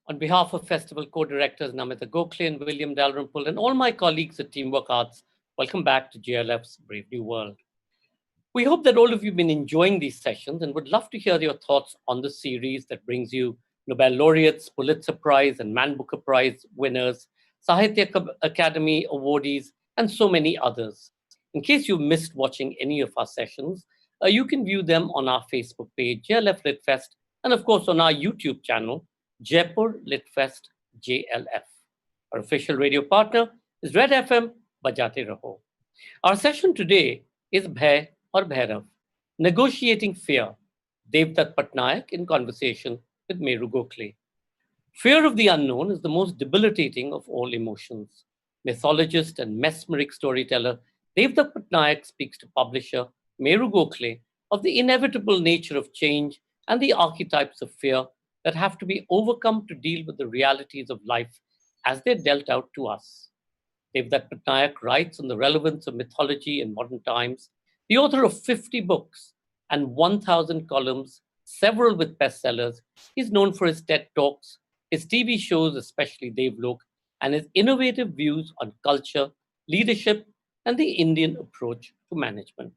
On behalf of festival co-directors Namita Gokhale and William Dalrymple and all my colleagues at Teamwork Arts, welcome back to JLF's Brave New World. We hope that all of you have been enjoying these sessions and would love to hear your thoughts on the series that brings you Nobel laureates, Pulitzer Prize and Man Booker Prize winners, Sahitya Academy awardees, and so many others. In case you missed watching any of our sessions, you can view them on our Facebook page, JLF LitFest, and of course on our YouTube channel, Jaipur LitFest JLF. Our official radio partner is Red FM, Bajate Raho. Our session today is Bhay or Bhairav, Negotiating Fear, Devdutt Pattanaik in conversation with Meru Gokhale. Fear of the unknown is the most debilitating of all emotions. Mythologist and mesmeric storyteller Devdutt Pattanaik speaks to publisher Meru Gokhale of the inevitable nature of change and the archetypes of fear that have to be overcome to deal with the realities of life as they're dealt out to us. Devdutt Pattanaik writes on the relevance of mythology in modern times, the author of 50 books and 1,000 columns, several with bestsellers. He's known for his TED Talks, his TV shows, especially Devlok, and his innovative views on culture, leadership, and the Indian approach to management.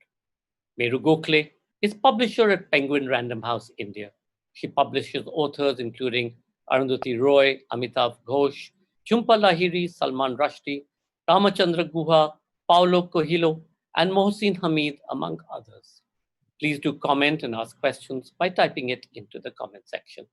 Meru Gokhale is publisher at Penguin Random House, India. She publishes authors including Arundhati Roy, Amitav Ghosh, Jhumpa Lahiri, Salman Rushdie, Ramachandra Guha, Paulo Coelho, and Mohsin Hamid, among others. Please do comment and ask questions by typing it into the comment section.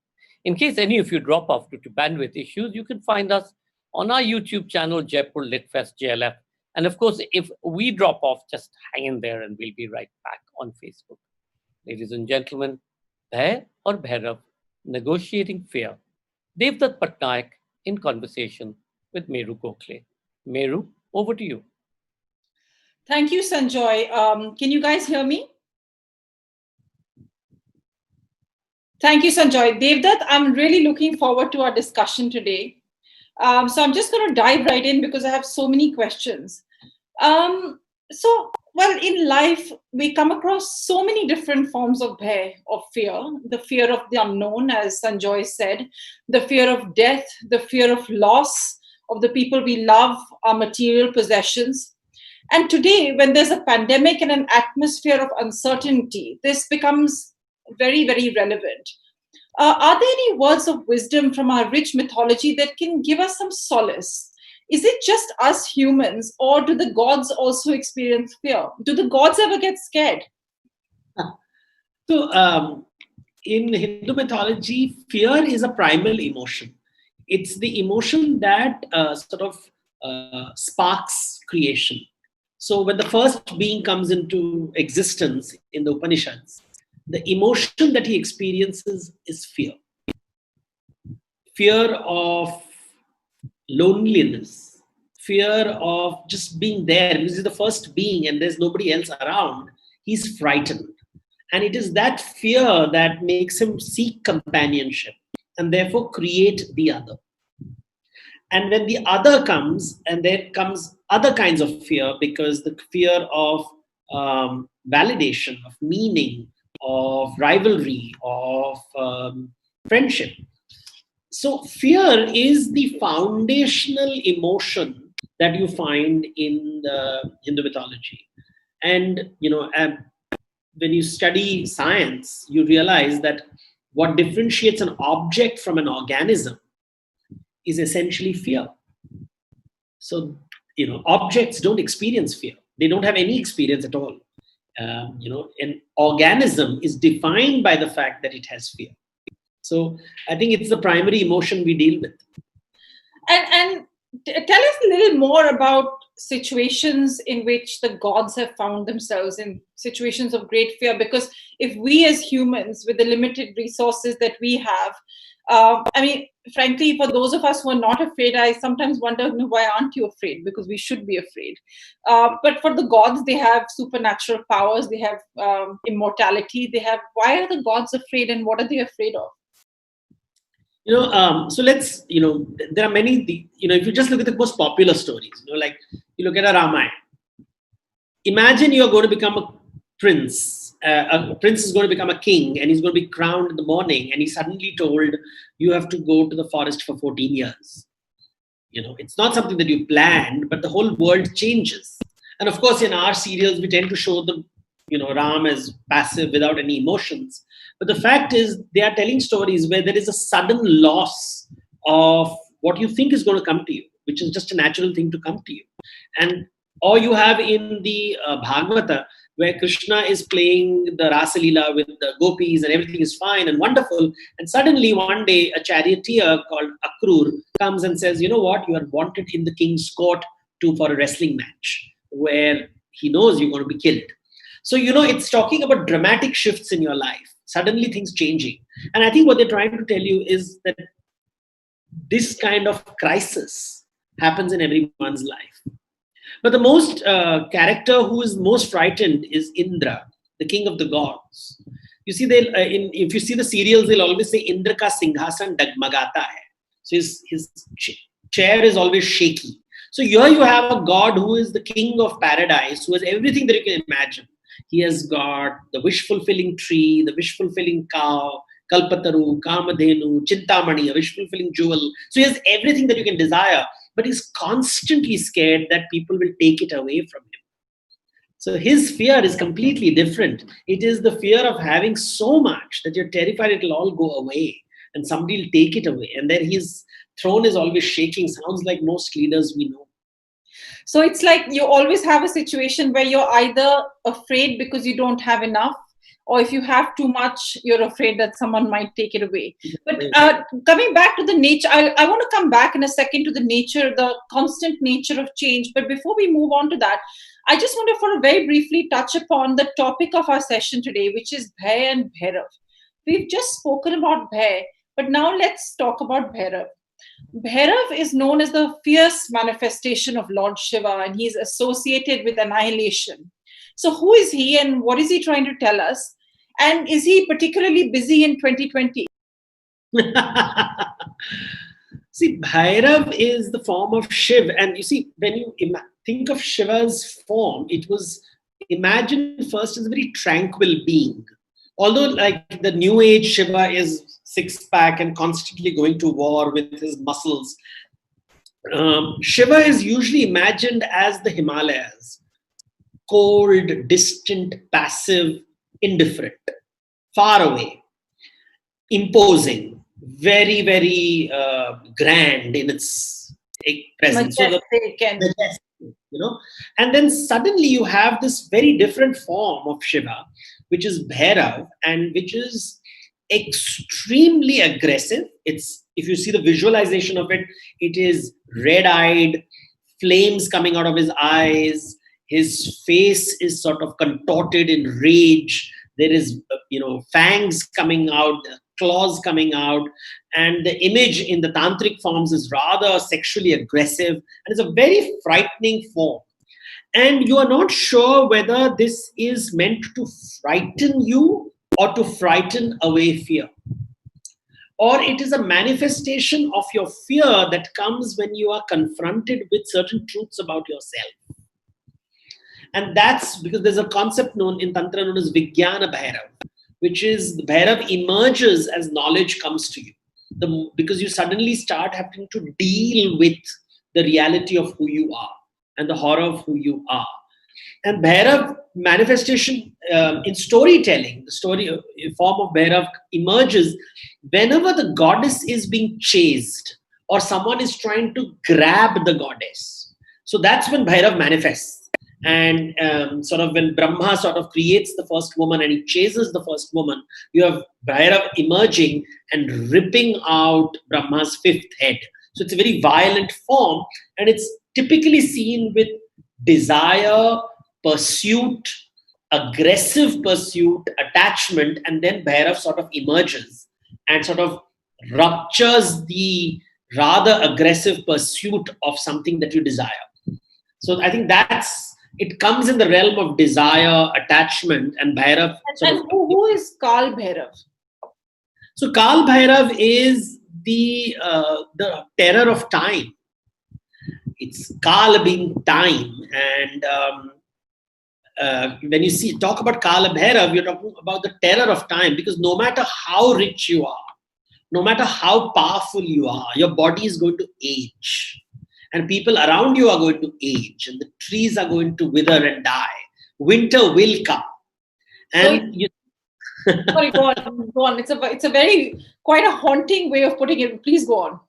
In case any of you drop off due to bandwidth issues, you can find us on our YouTube channel, Jaipur LitFest JLF. And of course, if we drop off, just hang in there and we'll be right back on Facebook. Ladies and gentlemen, Bhay or Bhairav, Negotiating Fear, Devdutt Pattanaik in conversation with Meru Gokhale. Meru, over to you. Thank you, Sanjoy. Can you guys hear me? Thank you, Sanjoy. Devdutt, I'm really looking forward to our discussion today. So I'm just going to dive right in because I have so many questions. Well, in life, we come across so many different forms of bhay, of fear. The fear of the unknown, as Sanjoy said, the fear of death, the fear of loss of the people we love, our material possessions. And today, when there's a pandemic and an atmosphere of uncertainty, this becomes very, very relevant. Are there any words of wisdom from our rich mythology that can give us some solace? Is it just us humans, or do the gods also experience fear? Do the gods ever get scared? So, in Hindu mythology, fear is a primal emotion. It's the emotion that sparks creation. So, when the first being comes into existence in the Upanishads, the emotion that he experiences is fear. Fear of loneliness, fear of just being there, because he's the first being and there's nobody else around. He's frightened. And it is that fear that makes him seek companionship and therefore create the other. And when the other comes, and there comes other kinds of fear, because the fear of validation, of meaning, of rivalry, of friendship. So fear is the foundational emotion that you find in the Hindu mythology. And, when you study science, you realize that what differentiates an object from an organism is essentially fear. So, objects don't experience fear. They don't have any experience at all. An organism is defined by the fact that it has fear. So I think it's the primary emotion we deal with. And tell us a little more about situations in which the gods have found themselves in situations of great fear. Because if we as humans, with the limited resources that we have, frankly, for those of us who are not afraid, I sometimes wonder, why aren't you afraid? Because we should be afraid. But for the gods, they have supernatural powers, they have immortality, why are the gods afraid, and what are they afraid of? So let's, there are many, if you just look at the most popular stories, like you look at a Ramayana. Imagine you're going to become a prince a prince is going to become a king and he's going to be crowned in the morning, and he's suddenly told, you have to go to the forest for 14 years. It's not something that you planned, but the whole world changes. And of course, in our serials, we tend to show the, Ram as passive without any emotions. But the fact is, they are telling stories where there is a sudden loss of what you think is going to come to you, which is just a natural thing to come to you. And or you have in the Bhagavata, where Krishna is playing the Rasa Leela with the gopis and everything is fine and wonderful. And suddenly one day a charioteer called Akrur comes and says, you know what, you are wanted in the king's court for a wrestling match where he knows you're going to be killed. So, it's talking about dramatic shifts in your life, suddenly things changing. And I think what they're trying to tell you is that this kind of crisis happens in everyone's life. But the most character who is most frightened is Indra, the king of the gods. You see, if you see the serials, they'll always say Indra ka singhasana dagmagata hai. So his chair is always shaky. So here you have a god who is the king of paradise, who has everything that you can imagine. He has got the wish-fulfilling tree, the wish-fulfilling cow, Kalpataru, Kamadhenu, Chintamani, a wish-fulfilling jewel. So he has everything that you can desire, but he's constantly scared that people will take it away from him. So his fear is completely different. It is the fear of having so much that you're terrified it will all go away and somebody will take it away. And then his throne is always shaking. Sounds like most leaders we know. So it's like you always have a situation where you're either afraid because you don't have enough, or if you have too much, you're afraid that someone might take it away. But coming back to the nature, I want to come back in a second to the nature, the constant nature of change. But before we move on to that, I just want to for very briefly touch upon the topic of our session today, which is Bhay and Bhairav. We've just spoken about Bhay, but now let's talk about Bhairav. Bhairav is known as the fierce manifestation of Lord Shiva, and he's associated with annihilation. So who is he and what is he trying to tell us? And is he particularly busy in 2020? See, Bhairav is the form of Shiv. And you see, when you think of Shiva's form, it was imagined first as a very tranquil being. Although like the new age Shiva is six-pack and constantly going to war with his muscles, Shiva is usually imagined as the Himalayas. Cold, distant, passive, indifferent, far away, imposing, very, very grand in its presence. Majestic, and then suddenly you have this very different form of Shiva, which is Bhairav, and which is extremely aggressive. It's, if you see the visualization of it, it is red-eyed, flames coming out of his eyes. His face is sort of contorted in rage. There is, fangs coming out, claws coming out. And the image in the tantric forms is rather sexually aggressive. And it's a very frightening form. And you are not sure whether this is meant to frighten you or to frighten away fear. Or it is a manifestation of your fear that comes when you are confronted with certain truths about yourself. And that's because there's a concept known in Tantra known as Vijnana Bhairav, which is the Bhairav emerges as knowledge comes to you. Because you suddenly start having to deal with the reality of who you are and the horror of who you are. And Bhairav manifestation in storytelling, the story form of Bhairav emerges whenever the goddess is being chased or someone is trying to grab the goddess. So that's when Bhairav manifests. And sort of when Brahma sort of creates the first woman and he chases the first woman, you have Bhairav emerging and ripping out Brahma's fifth head. So it's a very violent form, and it's typically seen with desire, pursuit, aggressive pursuit, attachment, and then Bhairav sort of emerges and sort of ruptures the rather aggressive pursuit of something that you desire. So I think it comes in the realm of desire, attachment, and Bhairav. And who is Kal Bhairav? So Kal Bhairav is the terror of time. It's Kal being time, and when you talk about Kala Bhairav, you're talking about the terror of time, because no matter how rich you are, no matter how powerful you are, your body is going to age. And people around you are going to age, and the trees are going to wither and die. Winter will come. And sorry, go on, go on. It's a very, quite a haunting way of putting it. Please go on.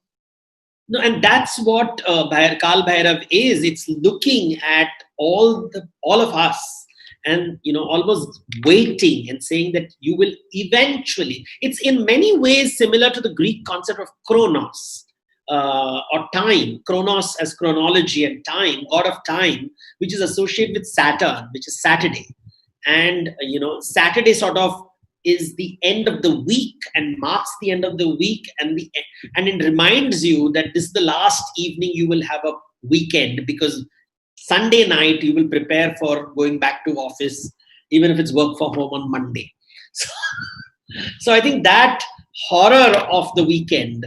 No, and that's what Kal Bhairav is. It's looking at all of us, and almost waiting and saying that you will eventually. It's in many ways similar to the Greek concept of Chronos, or time. Chronos as chronology, and time, god of time, which is associated with Saturn, which is Saturday. And Saturday sort of is the end of the week and marks the end of the week, and it reminds you that this is the last evening you will have a weekend, because Sunday night you will prepare for going back to office, even if it's work from home on Monday. So I think that horror of the weekend,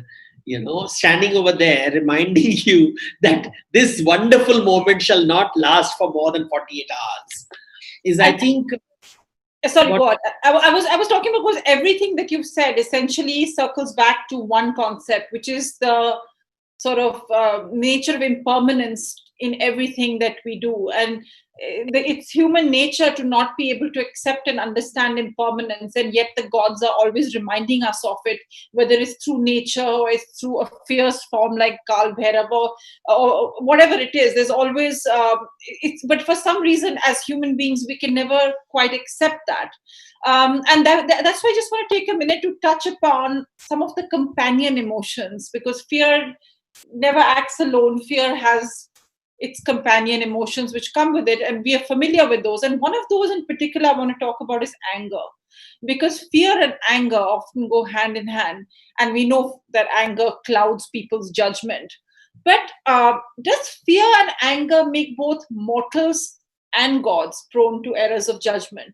standing over there reminding you that this wonderful moment shall not last for more than 48 hours is, I think. Sorry, go on. I was talking about, because everything that you've said essentially circles back to one concept, which is the sort of nature of impermanence in everything that we do. And it's human nature to not be able to accept and understand impermanence, and yet the gods are always reminding us of it, whether it's through nature or it's through a fierce form like Kal Bhairav, or whatever it is. There's always but for some reason as human beings we can never quite accept that. And that's why I just want to take a minute to touch upon some of the companion emotions, because fear never acts alone. Fear has its companion emotions which come with it, and we are familiar with those. And one of those in particular I want to talk about is anger, because fear and anger often go hand in hand, and we know that anger clouds people's judgment. But does fear and anger make both mortals and gods prone to errors of judgment?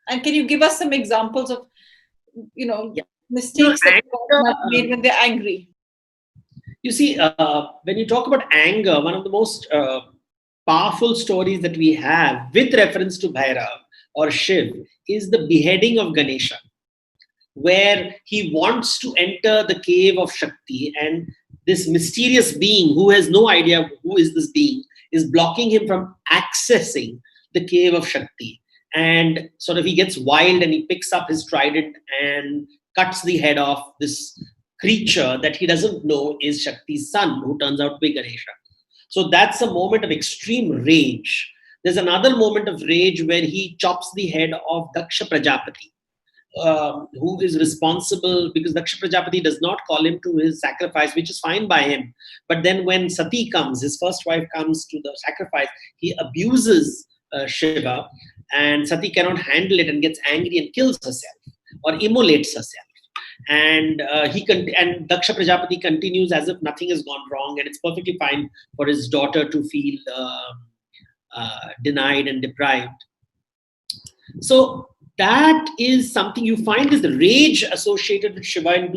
And can you give us some examples of mistakes that gods have made when they're angry? You see, when you talk about anger, one of the most powerful stories that we have with reference to Bhairav or Shiv is the beheading of Ganesha, where he wants to enter the cave of Shakti, and this mysterious being who has no idea who is this being is blocking him from accessing the cave of Shakti. And sort of he gets wild and he picks up his trident and cuts the head off this creature that he doesn't know is Shakti's son, who turns out to be Ganesha. So that's a moment of extreme rage. There's another moment of rage where he chops the head of Daksha Prajapati, who is responsible, because Daksha Prajapati does not call him to his sacrifice, which is fine by him. But then when Sati comes, his first wife comes to the sacrifice, he abuses Shiva, and Sati cannot handle it and gets angry and kills herself or immolates herself. And and Daksha Prajapati continues as if nothing has gone wrong, and it's perfectly fine for his daughter to feel denied and deprived. So that is something you find, is the rage associated with Shiva. And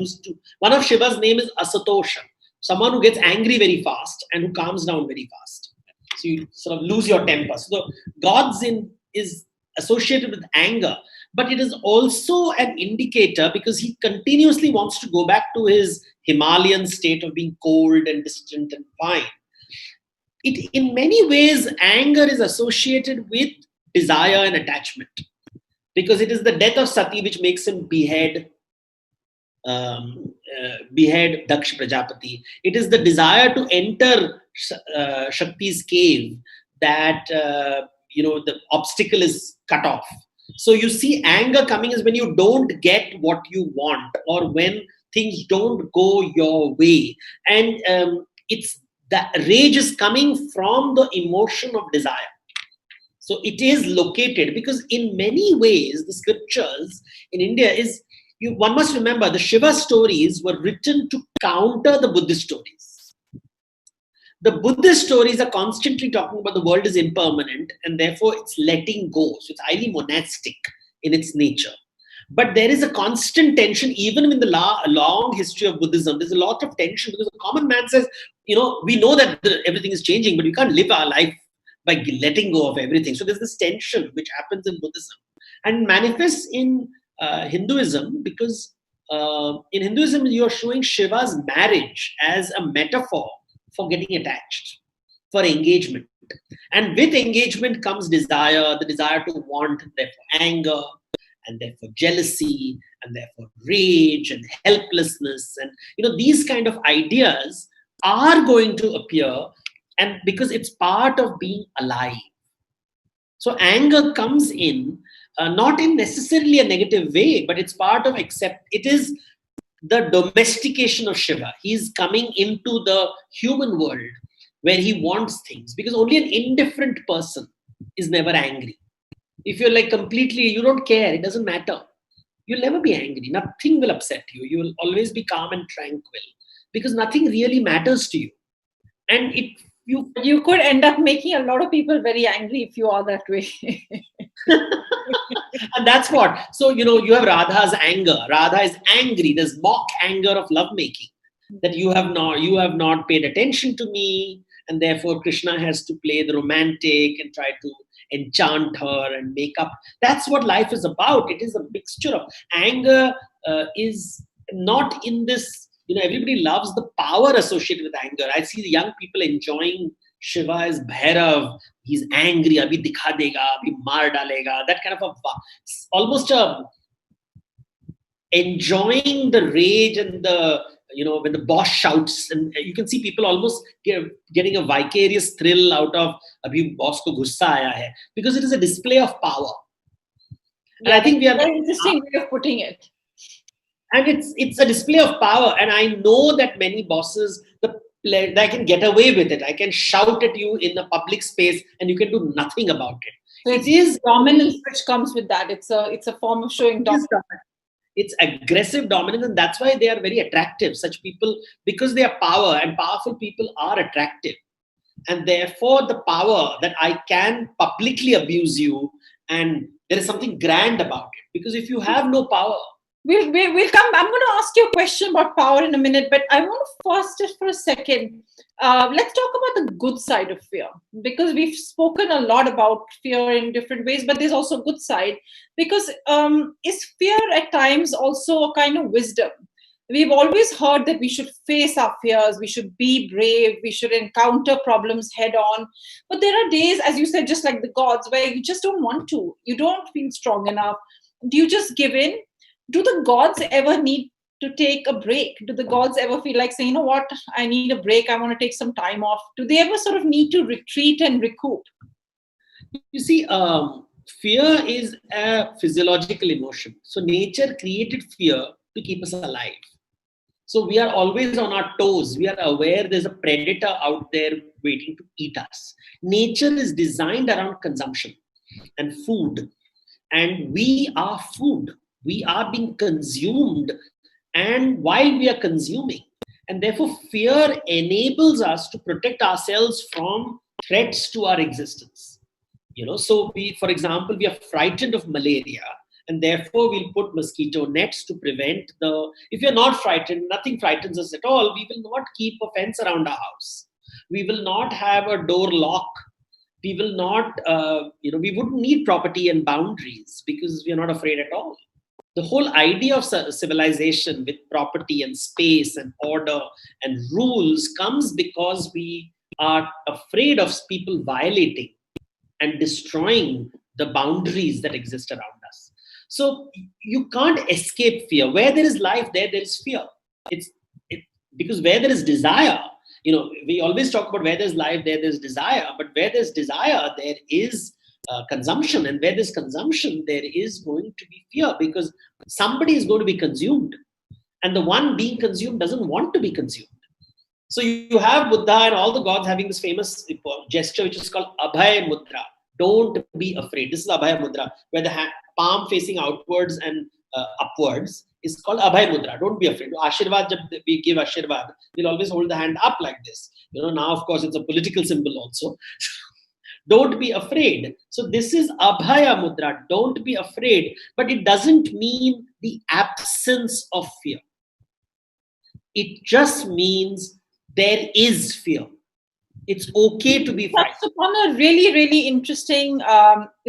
one of Shiva's name is Asatosha, someone who gets angry very fast and who calms down very fast. So you sort of lose your temper. So the gods is associated with anger. But it is also an indicator, because he continuously wants to go back to his Himalayan state of being cold and distant and fine. In many ways, anger is associated with desire and attachment, because it is the death of Sati which makes him behead Daksha Prajapati. It is the desire to enter Shakti's cave that the obstacle is cut off. So you see anger coming is when you don't get what you want, or when things don't go your way. And it's that rage is coming from the emotion of desire. So it is located, because in many ways, the scriptures in India one must remember, the Shiva stories were written to counter the Buddhist stories. The Buddhist stories are constantly talking about the world is impermanent, and therefore it's letting go. So it's highly monastic in its nature. But there is a constant tension, even in the long history of Buddhism. There's a lot of tension, because the common man says, we know that everything is changing, but we can't live our life by letting go of everything. So there's this tension which happens in Buddhism and manifests in Hinduism, because in Hinduism you're showing Shiva's marriage as a metaphor for getting attached, for engagement. And with engagement comes desire, the desire to want, and therefore anger, and therefore jealousy, and therefore rage and helplessness. And these kind of ideas are going to appear, and because it's part of being alive. So anger comes in, not in necessarily a negative way, but it's part of it is the domestication of Shiva. He's coming into the human world where he wants things, because only an indifferent person is never angry. If you're like completely, you don't care, it doesn't matter, you'll never be angry. Nothing will upset you. You will always be calm and tranquil, because nothing really matters to you. And you could end up making a lot of people very angry if you are that way. And that's what. So, you have Radha's anger. Radha is angry. There's mock anger of lovemaking, that you have not paid attention to me, and therefore Krishna has to play the romantic and try to enchant her and make up. That's what life is about. It is a mixture of anger. Is not in this. Everybody loves the power associated with anger. I see the young people enjoying Shiva as Bhairav. He's angry. Abhi dikha dega, abhi maar dalega. That kind of almost a enjoying the rage and the when the boss shouts, and you can see people almost getting a vicarious thrill out of abhi boss ko gussa aaya hai, because it is a display of power. And I think we are very interesting way of putting it. And it's a display of power. And I know that many bosses, I can get away with it. I can shout at you in a public space and you can do nothing about it. So it is dominance which comes with that. It's a form of showing dominance. It's aggressive dominance, and that's why they are very attractive. Such people, because they are power, and powerful people are attractive. And therefore the power that I can publicly abuse you, and there is something grand about it. Because if you have no power, We'll come. I'm going to ask you a question about power in a minute, but I want to first, just for a second, let's talk about the good side of fear, because we've spoken a lot about fear in different ways, but there's also a good side, because is fear at times also a kind of wisdom? We've always heard that we should face our fears, we should be brave, we should encounter problems head on. But there are days, as you said, just like the gods, where you just don't want to. You don't feel strong enough. Do you just give in? Do the gods ever need to take a break? Do the gods ever feel like saying, you know what, I need a break, I want to take some time off? Do they ever sort of need to retreat and recoup? You see, fear is a physiological emotion. So nature created fear to keep us alive. So we are always on our toes. We are aware there's a predator out there waiting to eat us. Nature is designed around consumption and food. And we are food. We are being consumed, and while we are consuming, and therefore fear enables us to protect ourselves from threats to our existence. So for example, we are frightened of malaria, and therefore we'll put mosquito nets to prevent if you're not frightened, nothing frightens us at all, we will not keep a fence around our house. We will not have a door lock. We will not, we wouldn't need property and boundaries, because we are not afraid at all. The whole idea of civilization with property and space and order and rules comes because we are afraid of people violating and destroying the boundaries that exist around us. So you can't escape fear. Where there is life, there is fear. Because where there is desire, we always talk about where there's life, there's desire. But where there's desire, there is consumption. And where there's consumption, there is going to be fear, because somebody is going to be consumed. And the one being consumed doesn't want to be consumed. So you have Buddha and all the gods having this famous gesture, which is called Abhay Mudra. Don't be afraid. This is Abhay Mudra, where the palm facing outwards and upwards is called Abhay Mudra. Don't be afraid. Ashirvad, jab we give Ashirvad, we'll always hold the hand up like this. Now, of course, it's a political symbol also. Don't be afraid. So this is Abhaya Mudra. Don't be afraid. But it doesn't mean the absence of fear. It just means there is fear. It's okay to be frightened. Touched upon a really, really interesting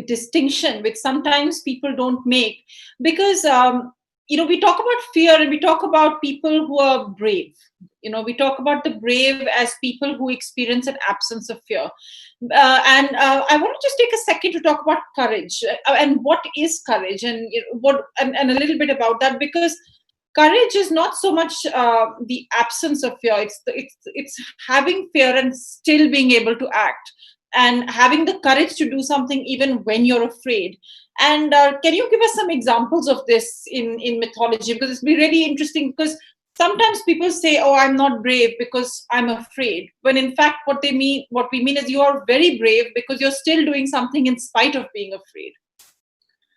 distinction, which sometimes people don't make, because we talk about fear and we talk about people who are brave. We talk about the brave as people who experience an absence of fear. And I want to just take a second to talk about courage and what is courage, and and a little bit about that, because courage is not so much the absence of fear. It's having fear and still being able to act, and having the courage to do something even when you're afraid. And can you give us some examples of this in mythology? Because it's been really interesting, because sometimes people say, oh, I'm not brave because I'm afraid, when in fact what we mean is you are very brave because you're still doing something in spite of being afraid.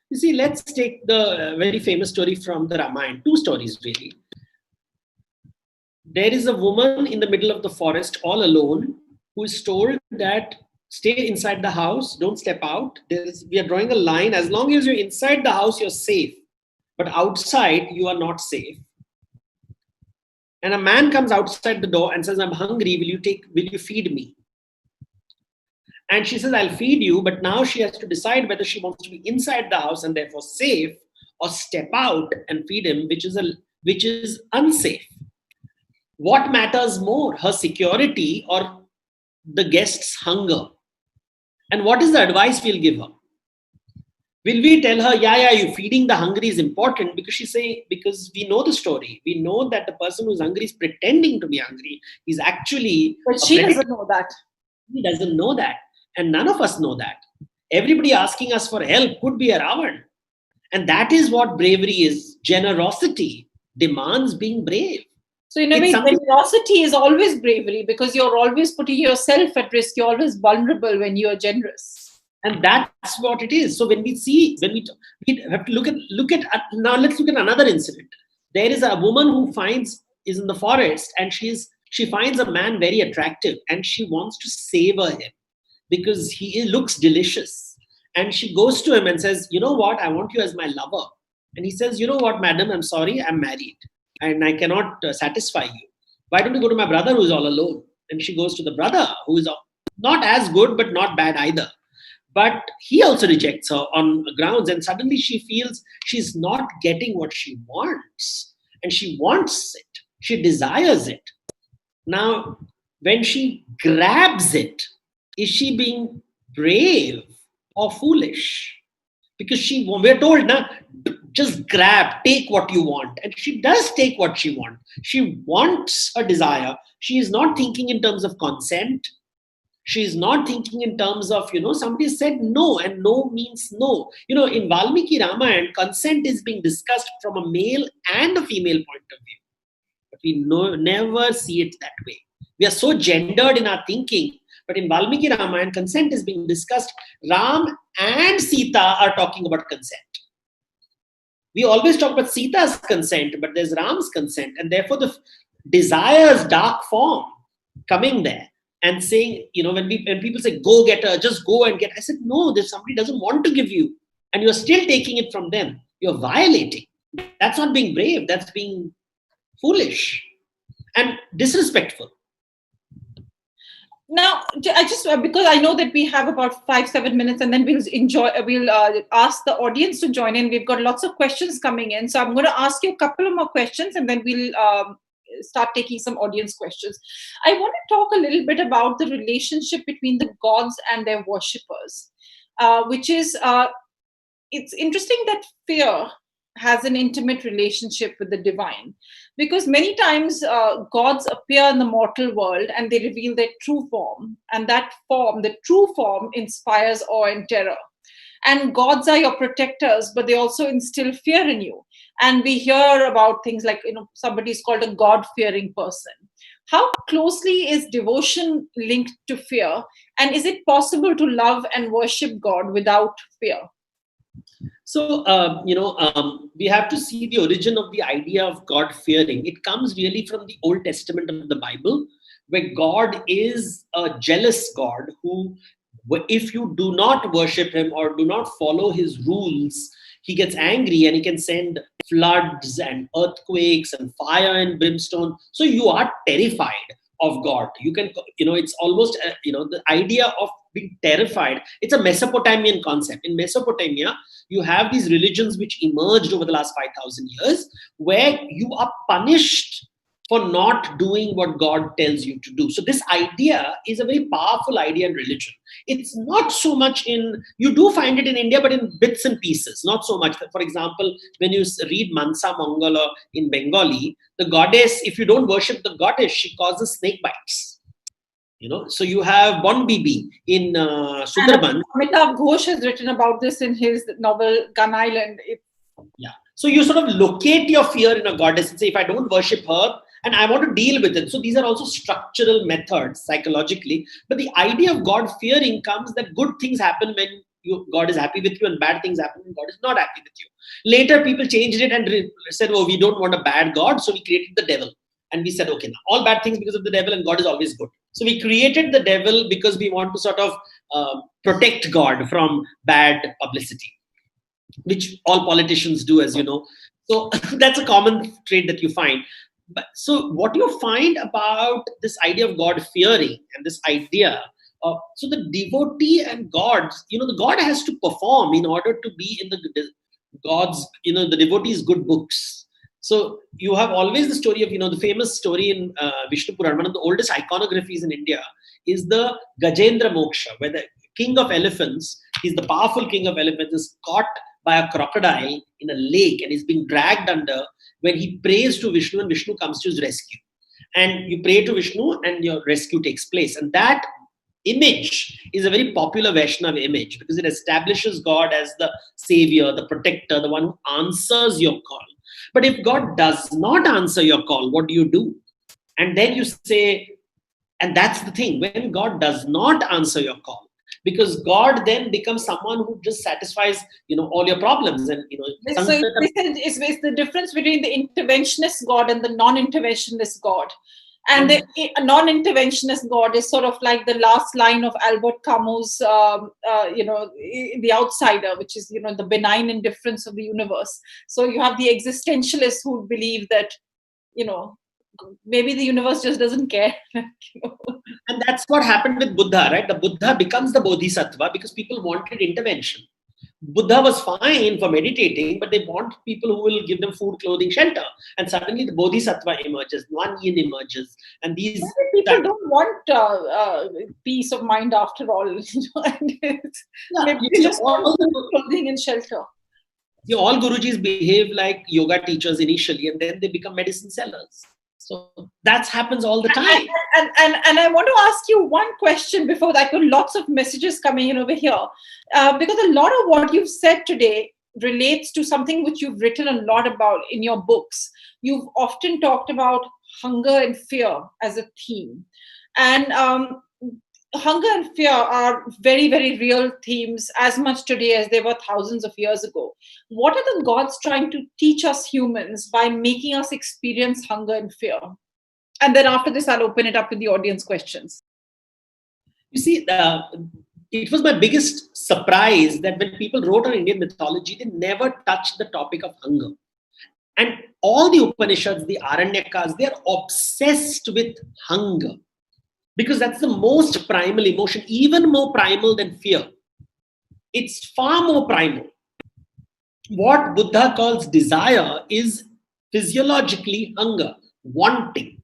You see, let's take the very famous story from the Ramayana. Two stories, really. There is a woman in the middle of the forest all alone who is told that stay inside the house, don't step out. We are drawing a line. As long as you're inside the house, you're safe. But outside, you are not safe. And a man comes outside the door and says, I'm hungry. Will you feed me? And she says, I'll feed you. But now she has to decide whether she wants to be inside the house and therefore safe, or step out and feed him, which is unsafe. What matters more, her security or the guest's hunger? And what is the advice we'll give her? Will we tell her, you feeding the hungry is important? Because we know the story. We know that the person who's hungry is pretending to be hungry. He's actually... But she doesn't know that. He doesn't know that. And none of us know that. Everybody asking us for help could be a Ravan. And that is what bravery is. Generosity demands being brave. So in a way, generosity is always bravery, because you're always putting yourself at risk. You're always vulnerable when you're generous. And that's what it is. So we have to look at now let's look at another incident. There is a woman who is in the forest, and she finds a man very attractive, and she wants to savor him because he looks delicious. And she goes to him and says, you know what, I want you as my lover. And he says, you know what, madam, I'm sorry, I'm married and I cannot satisfy you. Why don't you go to my brother who is all alone? And she goes to the brother who is not as good, but not bad either. But he also rejects her on grounds, and suddenly she feels she's not getting what she wants. And she wants it. She desires it. Now, when she grabs it, is she being brave or foolish? Because we're told, just grab, take what you want. And she does take what she wants. She wants her desire. She is not thinking in terms of consent. She is not thinking in terms of, somebody said no, and no means no. In Valmiki Ramayana, consent is being discussed from a male and a female point of view. But we never see it that way. We are so gendered in our thinking. But in Valmiki Ramayana, consent is being discussed. Ram and Sita are talking about consent. We always talk about Sita's consent, but there's Ram's consent. And therefore, the desire's dark form coming there and saying, when people say, go get her, just go and get her. I said, no, if somebody doesn't want to give you and you're still taking it from them, you're violating. That's not being brave. That's being foolish and disrespectful. Now, I just, because I know that we have about 5-7 minutes, and then we'll ask the audience to join in. We've got lots of questions coming in. So I'm going to ask you a couple of more questions, and then we'll start taking some audience questions. I want to talk a little bit about the relationship between the gods and their worshippers, which is, it's interesting that fear has an intimate relationship with the divine, because many times gods appear in the mortal world and they reveal their true form, and that form, the true form, inspires awe and terror. And gods are your protectors, but they also instill fear in you. And we hear about things like, somebody is called a God-fearing person. How closely is devotion linked to fear? And is it possible to love and worship God without fear? So, we have to see the origin of the idea of God fearing. It comes really from the Old Testament of the Bible, where God is a jealous God who, if you do not worship him or do not follow his rules, he gets angry and he can send floods and earthquakes and fire and brimstone. So you are terrified of God. You can, it's almost, the idea of being terrified. It's a Mesopotamian concept. In Mesopotamia, you have these religions which emerged over the last 5,000 years, where you are punished for not doing what God tells you to do. So this idea is a very powerful idea in religion. It's not so much you do find it in India, but in bits and pieces, not so much. For example, when you read Mansa Mangala in Bengali, the goddess, if you don't worship the goddess, she causes snake bites. So you have Bon Bibi in Sundarban. Amitav Ghosh has written about this in his novel Gun Island. Yeah. So you sort of locate your fear in a goddess and say, if I don't worship her, and I want to deal with it. So these are also structural methods psychologically. But the idea of God fearing comes that good things happen when God is happy with you, and bad things happen when God is not happy with you. Later, people changed it and said, oh, we don't want a bad God. So we created the devil. And we said, okay, now all bad things because of the devil, and God is always good. So we created the devil because we want to sort of protect God from bad publicity, which all politicians do, as you know. So that's a common trait that you find. But so what you find about this idea of God fearing and this idea of, so the devotee and God, the God has to perform in order to be in the God's, the devotee's good books. So you have always the story of, the famous story in Vishnu Puran, one of the oldest iconographies in India, is the Gajendra Moksha, where the king of elephants, he's the powerful king of elephants, is caught by a crocodile in a lake and is being dragged under, when he prays to Vishnu and Vishnu comes to his rescue. And you pray to Vishnu and your rescue takes place. And that image is a very popular Vaishnava image because it establishes God as the savior, the protector, the one who answers your call. But if God does not answer your call, what do? And then you say, and that's the thing, when God does not answer your call, because God then becomes someone who just satisfies, all your problems. And, so it's the difference between the interventionist God and the non-interventionist God. And the non-interventionist God is sort of like the last line of Albert Camus' The Outsider, which is, the benign indifference of the universe. So you have the existentialists who believe that, maybe the universe just doesn't care. And that's what happened with Buddha, right? The Buddha becomes the Bodhisattva because people wanted intervention. Buddha was fine for meditating, but they want people who will give them food, clothing, shelter. And suddenly the Bodhisattva emerges, Kuan Yin emerges. And these people don't want peace of mind after all. Maybe they just want clothing and shelter. All Gurujis behave like yoga teachers initially, and then they become medicine sellers. So that happens all the time. And I want to ask you one question before that. Lots of messages coming in over here. Because a lot of what you've said today relates to something which you've written a lot about in your books. You've often talked about hunger and fear as a theme. And hunger and fear are very, very real themes, as much today as they were thousands of years ago. What are the gods trying to teach us humans by making us experience hunger and fear? And then after this, I'll open it up to the audience questions. You see, it was my biggest surprise that when people wrote on Indian mythology, they never touched the topic of hunger. And all the Upanishads, the Aranyakas, they're obsessed with hunger. Because that's the most primal emotion, even more primal than fear. It's far more primal. What Buddha calls desire is physiologically hunger, wanting.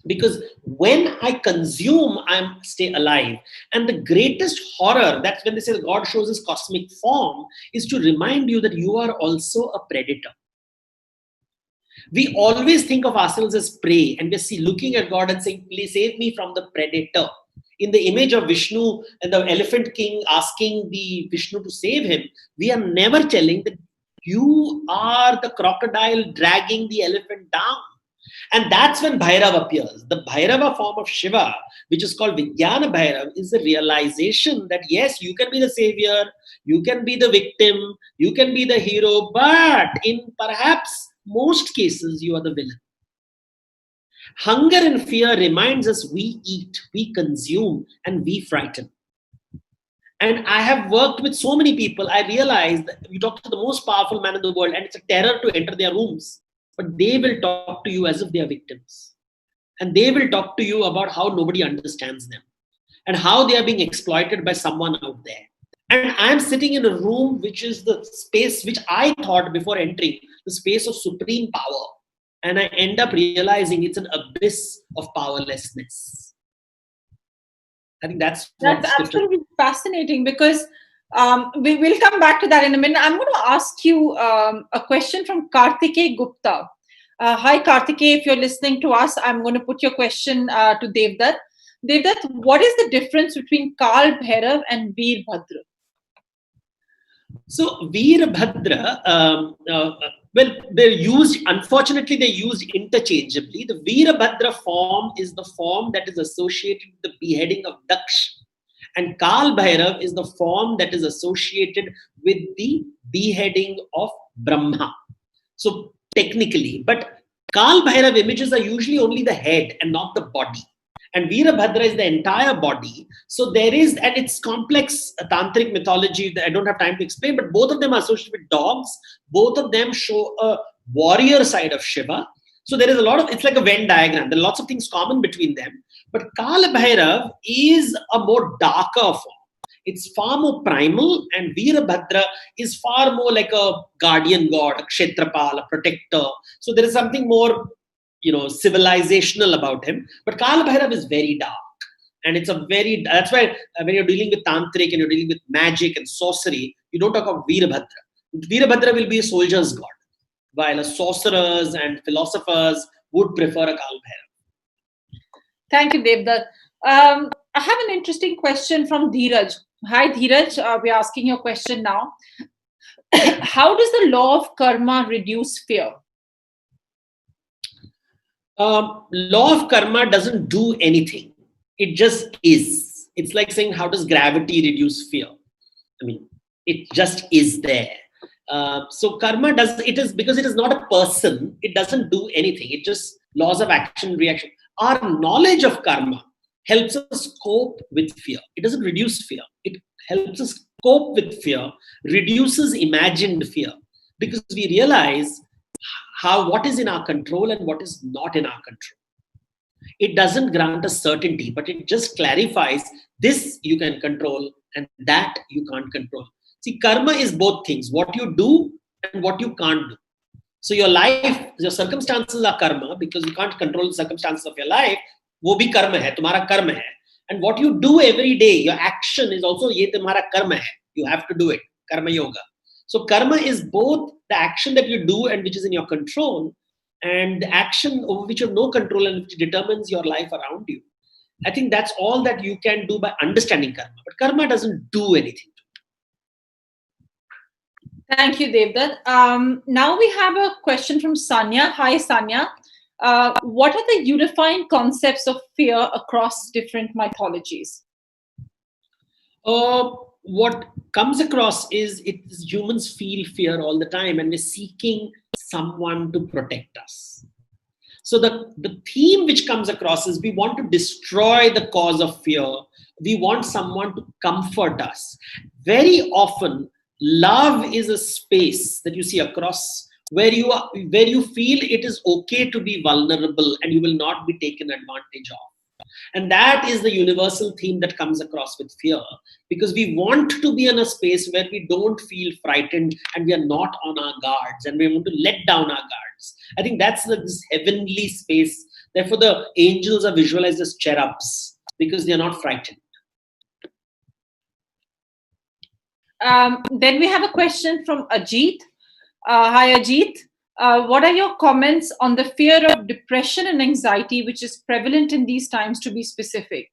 Because when I consume, I stay alive. And the greatest horror, that's when they say God shows his cosmic form, is to remind you that you are also a predator. We always think of ourselves as prey, and we're looking at God and saying, please save me from the predator. In the image of Vishnu and the elephant king asking the Vishnu to save him, we are never telling that you are the crocodile dragging the elephant down. And that's when Bhairav appears. The Bhairava form of Shiva, which is called Vijnana Bhairav, is the realization that yes, you can be the savior, you can be the victim, you can be the hero, but in perhaps most cases, you are the villain. Hunger and fear reminds us we eat, we consume, and we frighten. And I have worked with so many people, I realized that you talk to the most powerful man in the world, and it's a terror to enter their rooms. But they will talk to you as if they are victims. And they will talk to you about how nobody understands them and how they are being exploited by someone out there. And I'm sitting in a room which is the space which I thought before entering, the space of supreme power. And I end up realizing it's an abyss of powerlessness. I think that's absolutely fascinating, because we will come back to that in a minute. I'm going to ask you a question from Kartikeya Gupta. Hi, Kartikeya, if you're listening to us, I'm going to put your question to Devdutt. Devdutt, what is the difference between Kal Bhairav and Veerabhadra? So Veerabhadra, well, they're used, unfortunately, they're used interchangeably. The Veerabhadra form is the form that is associated with the beheading of Daksh. And Kal Bhairav is the form that is associated with the beheading of Brahma. So technically, but Kal Bhairav images are usually only the head and not the body. And Veerabhadra is the entire body. So there is, and it's complex tantric mythology that I don't have time to explain, but both of them are associated with dogs. Both of them show a warrior side of Shiva. So there is a lot of, it's like a Venn diagram. There are lots of things common between them. But Kal Bhairav is a more darker form. It's far more primal, and Veerabhadra is far more like a guardian god, a kshetrapal, a protector. So there is something more, civilizational about him. But Kal Bhairav is very dark. And it's a very, that's why when you're dealing with tantric and you're dealing with magic and sorcery, you don't talk about Veerabhadra. Veerabhadra will be a soldier's god, while sorcerers and philosophers would prefer a Kal Bhairav. Thank you, Devdutt. I have an interesting question from Dheeraj. Hi, Dheeraj. We're asking your question now. How does the law of karma reduce fear? Law of karma doesn't do anything. It just is. It's like saying, how does gravity reduce fear? I mean, it just is there. So karma does, it is because it is not a person, it doesn't do anything. It just laws of action and reaction. Our knowledge of karma helps us cope with fear. It doesn't reduce fear. It helps us cope with fear, reduces imagined fear, because we realize what is in our control and what is not in our control. It doesn't grant us certainty, but it just clarifies this you can control and that you can't control. See, karma is both things, what you do and what you can't do. So your life, your circumstances are karma because you can't control the circumstances of your life. वो भी कर्म है, तुम्हारा कर्म है. And what you do every day, your action is also ये तुम्हारा कर्म है. You have to do it. Karma yoga. So karma is both the action that you do and which is in your control, and the action over which you have no control and which determines your life around you. I think that's all that you can do by understanding karma. But karma doesn't do anything. Thank you, Devdutt. Now we have a question from Sanya. Hi, Sanya. What are the unifying concepts of fear across different mythologies? What comes across is humans feel fear all the time and we're seeking someone to protect us. So the theme which comes across is we want to destroy the cause of fear. We want someone to comfort us. Very often, love is a space that you see across where you feel it is okay to be vulnerable and you will not be taken advantage of. And that is the universal theme that comes across with fear, because we want to be in a space where we don't feel frightened and we are not on our guards and we want to let down our guards. I think that's this heavenly space. Therefore, the angels are visualized as cherubs because they are not frightened. Then we have a question from Ajit. Hi, Ajit. What are your comments on the fear of depression and anxiety, which is prevalent in these times, to be specific?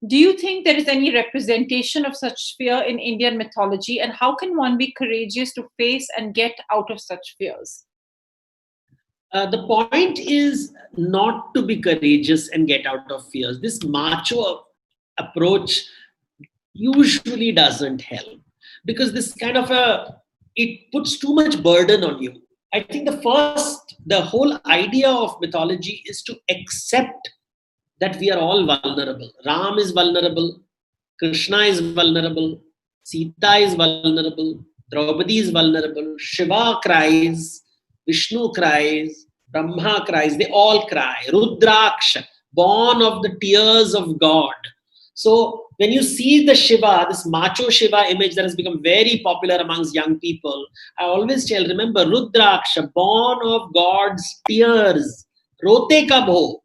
Do you think there is any representation of such fear in Indian mythology, and how can one be courageous to face and get out of such fears? The point is not to be courageous and get out of fears. This macho approach usually doesn't help, because this kind of it puts too much burden on you. I think the whole idea of mythology is to accept that we are all vulnerable. Ram is vulnerable, Krishna is vulnerable, Sita is vulnerable, Draupadi is vulnerable, Shiva cries, Vishnu cries, Brahma cries, they all cry. Rudraksha, born of the tears of God. So when you see the Shiva, this macho Shiva image that has become very popular amongst young people, I always tell, remember, Rudraksha, born of God's tears. Rote kab ho?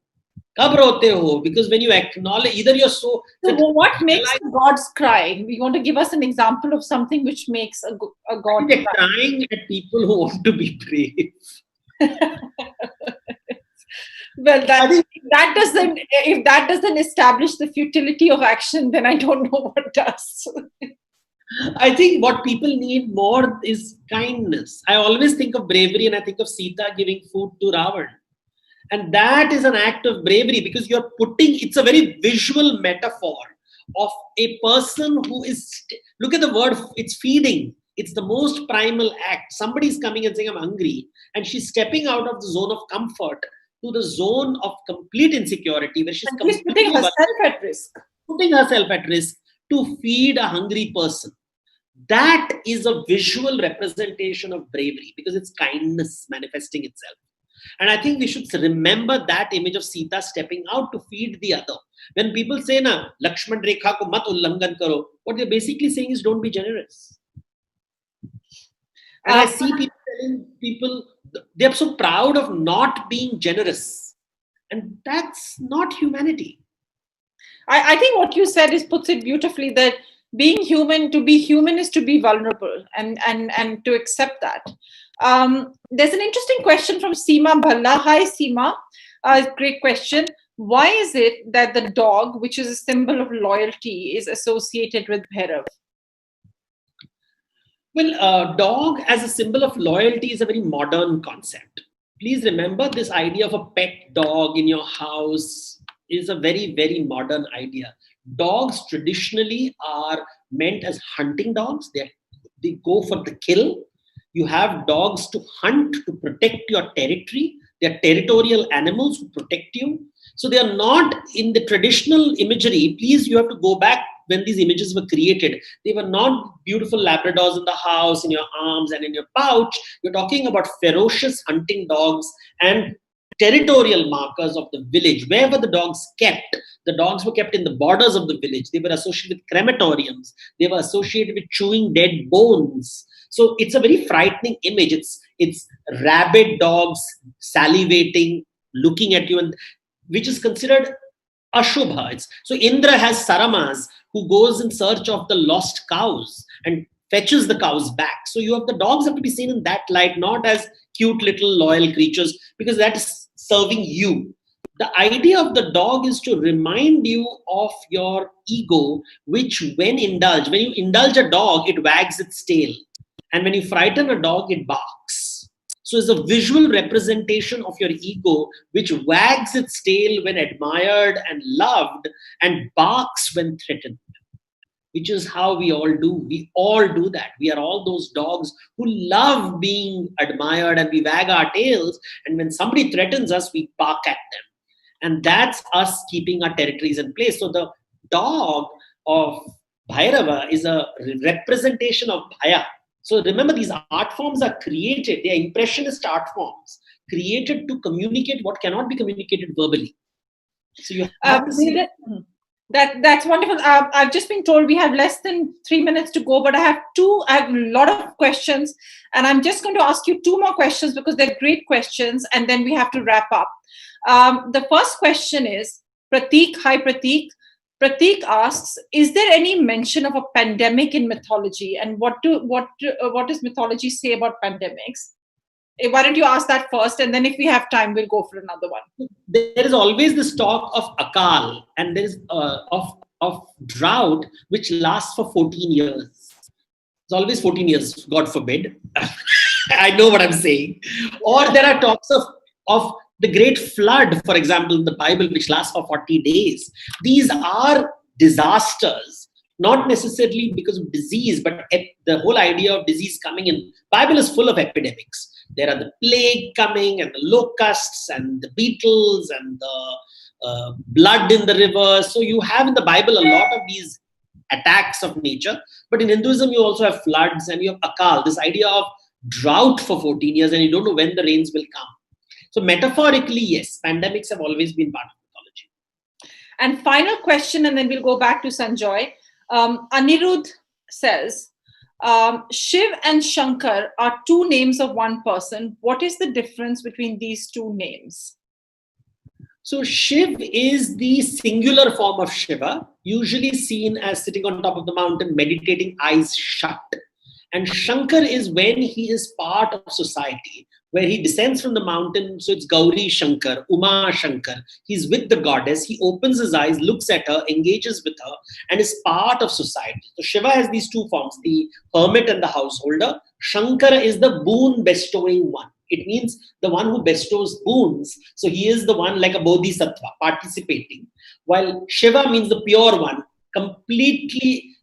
Kab rote ho? Because when you acknowledge, either you're so... So what makes the gods cry? We want to give us an example of something which makes a god they're cry. crying at people who want to be brave. Well, if that doesn't establish the futility of action, then I don't know what does. I think what people need more is kindness. I always think of bravery and I think of Sita giving food to Ravan. And that is an act of bravery because you're putting, it's a very visual metaphor of a person who is, look at the word, it's feeding. It's the most primal act. Somebody's coming and saying, I'm hungry. And she's stepping out of the zone of comfort to the zone of complete insecurity where she's putting herself at risk. Putting herself at risk to feed a hungry person. That is a visual representation of bravery because it's kindness manifesting itself. And I think we should remember that image of Sita stepping out to feed the other. When people say, na, Lakshman Rekha ko mat ullangan karo, what they're basically saying is don't be generous. And I see people telling people, they're so proud of not being generous. And that's not humanity. I think what you said puts it beautifully, that being human, to be human is to be vulnerable and to accept that. There's an interesting question from Seema Bhalla. Hi, Seema. Great question. Why is it that the dog, which is a symbol of loyalty, is associated with Bhairav? Well, dog as a symbol of loyalty is a very modern concept. Please remember, this idea of a pet dog in your house is a very, very modern idea. Dogs traditionally are meant as hunting dogs. They go for the kill. You have dogs to hunt, to protect your territory. They are territorial animals who protect you. So they are not in the traditional imagery. Please, you have to go back when these images were created. They were not beautiful Labradors in the house, in your arms and in your pouch. You're talking about ferocious hunting dogs and territorial markers of the village. Wherever the dogs were kept in the borders of the village. They were associated with crematoriums. They were associated with chewing dead bones. So it's a very frightening image. It's rabid dogs salivating, looking at you, and which is considered Ashubha. So Indra has Saramas who goes in search of the lost cows and fetches the cows back. So the dogs have to be seen in that light, not as cute little loyal creatures, because that is serving you. The idea of the dog is to remind you of your ego, which when you indulge a dog, it wags its tail. And when you frighten a dog, it barks. So it's a visual representation of your ego, which wags its tail when admired and loved and barks when threatened, which is how we all do. We all do that. We are all those dogs who love being admired and we wag our tails. And when somebody threatens us, we bark at them. And that's us keeping our territories in place. So the dog of Bhairava is a representation of Bhaya. So remember, these art forms are created. They are impressionist art forms created to communicate what cannot be communicated verbally. So you have to see That's wonderful. I've just been told we have less than 3 minutes to go, but I have a lot of questions, and I'm just going to ask you 2 more questions because they're great questions, and then we have to wrap up. The first question is Prateek. Hi, Prateek. Prateek asks, is there any mention of a pandemic in mythology, and what does mythology say about pandemics? Why don't you ask that first, and then if we have time, we'll go for another one. There is always this talk of akal, and there is of drought, which lasts for 14 years. It's always 14 years, God forbid. I know what I'm saying. Or there are talks of the great flood, for example, in the Bible, which lasts for 40 days. These are disasters, not necessarily because of disease, but the whole idea of disease coming in. Bible is full of epidemics. There are the plague coming and the locusts and the beetles and the blood in the rivers. So you have in the Bible a lot of these attacks of nature. But in Hinduism, you also have floods and you have akal, this idea of drought for 14 years and you don't know when the rains will come. So metaphorically, yes, pandemics have always been part of mythology. And final question, and then we'll go back to Sanjoy. Anirudh says, Shiv and Shankar are two names of one person. What is the difference between these two names? So Shiv is the singular form of Shiva, usually seen as sitting on top of the mountain, meditating, eyes shut. And Shankar is when he is part of society, where he descends from the mountain. So it's Gauri Shankar, Uma Shankar. He's with the goddess. He opens his eyes, looks at her, engages with her, and is part of society. So Shiva has these two forms, the hermit and the householder. Shankara is the boon bestowing one. It means the one who bestows boons. So he is the one like a bodhisattva, participating. While Shiva means the pure one, completely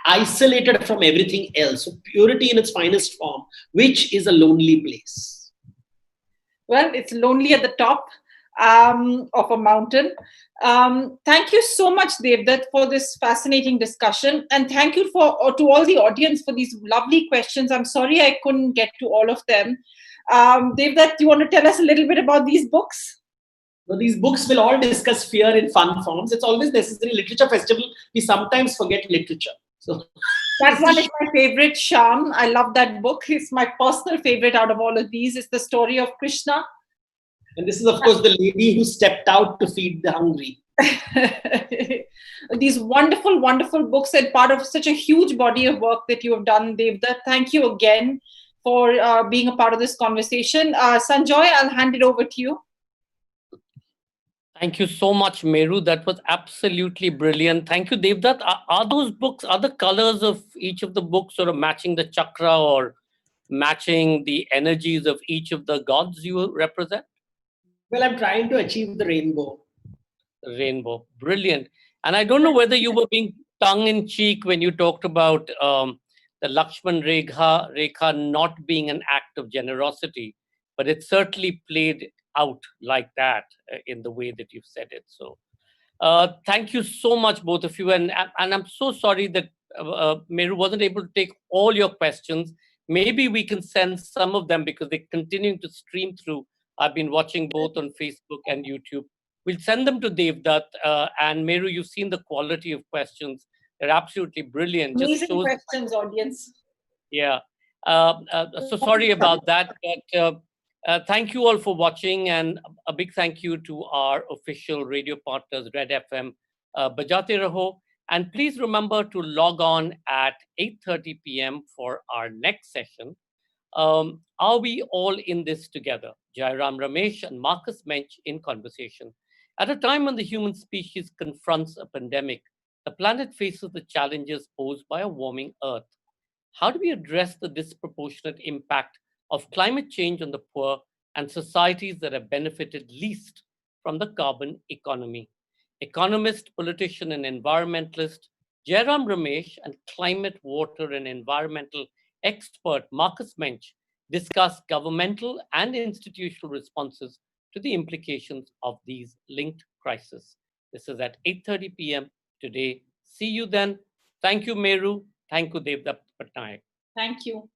isolated from everything else. So purity in its finest form, which is a lonely place. Well, it's lonely at the top of a mountain. Thank you so much, Devdutt, for this fascinating discussion. And thank you to all the audience for these lovely questions. I'm sorry I couldn't get to all of them. Devdutt, do you want to tell us a little bit about these books? So these books will all discuss fear in fun forms. It's always necessary. Literature festival, we sometimes forget literature. So that one is my favorite, Sham. I love that book. It's my personal favorite out of all of these. It's the story of Krishna. And this is, of course, the lady who stepped out to feed the hungry. These wonderful, wonderful books and part of such a huge body of work that you have done, Devdutt. Thank you again for being a part of this conversation. Sanjoy, I'll hand it over to you. Thank you so much, Meru. That was absolutely brilliant. Thank you, Devdutt. Are those books, are the colors of each of the books sort of matching the chakra or matching the energies of each of the gods you represent? Well, I'm trying to achieve the rainbow. Rainbow. Brilliant. And I don't know whether you were being tongue-in-cheek when you talked about the Lakshman Rekha not being an act of generosity, but it certainly played out like that in the way that you've said it. So thank you so much, both of you. And I'm so sorry that Meru wasn't able to take all your questions. Maybe we can send some of them because they're continuing to stream through. I've been watching both on Facebook and YouTube. We'll send them to Devdutt. And Meru, you've seen the quality of questions. They're absolutely brilliant. Amazing questions, audience. Yeah. So sorry about that. But thank you all for watching, and a big thank you to our official radio partners, Red FM, Bajate Raho. And please remember to log on at 8:30 p.m. for our next session. Are we all in this together? Jairam Ramesh and Marcus Mensch in conversation. At a time when the human species confronts a pandemic, the planet faces the challenges posed by a warming Earth. How do we address the disproportionate impact of climate change on the poor and societies that have benefited least from the carbon economy? Economist, politician, and environmentalist Jairam Ramesh and climate, water, and environmental expert Marcus Mensch discuss governmental and institutional responses to the implications of these linked crises. This is at 8:30 p.m. today. See you then. Thank you, Meru. Thank you, Devdutt Pattanaik. Thank you.